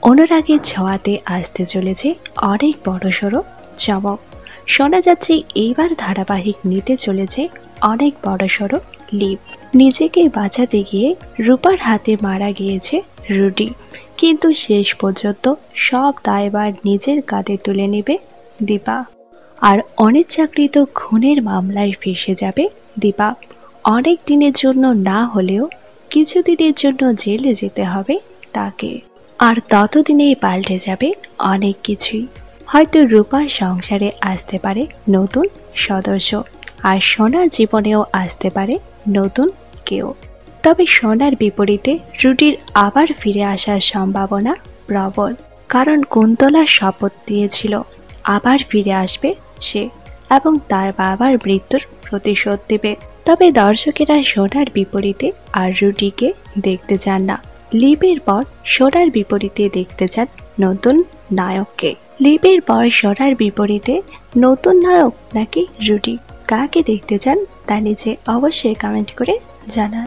অনুরাগের ছোঁয়াতে আসতে চলেছে অনেক বড়সড় চমক। শোনা যাচ্ছে এইবার ধারাবাহিক নিতে চলেছে অনেক বড়সড় লিপ। নিজেকে বাঁচাতে গিয়ে রূপার হাতে মারা গিয়েছে রুডি, কিন্তু শেষ পর্যন্ত সব দায়ভার নিজের কাঁধে তুলে নেবে দীপা। আর অনিচ্ছাকৃত খুনের মামলায় ফেঁসে যাবে দীপা। অনেক দিনের জন্য না হলেও কিছুদিনের জন্য জেলে যেতে হবে তাকে। আর ততদিনেই পাল্টে যাবে অনেক কিছুই। হয়তো রূপার সংসারে আসতে পারে নতুন সদস্য, আর সোনার জীবনেও আসতে পারে নতুন কেউ। তবে সোনার বিপরীতে রুডির আবার ফিরে আসার সম্ভাবনা প্রবল, কারণ কুন্তলা শপথ দিয়েছিল আবার ফিরে আসবে সে, এবং তার বাবার মৃত্যুর প্রতিশোধ দেবে। তবে দর্শকেরা সোনার বিপরীতে আর রুডিকে দেখতে চান না। লিপের পর সোনার বিপরীতে দেখতে চান নতুন নায়ককে। লিপের পর সোনার বিপরীতে নতুন নায়ক নাকি রুডি, কাকে দেখতে চান তা নিচে অবশ্যই কমেন্ট করে জানান।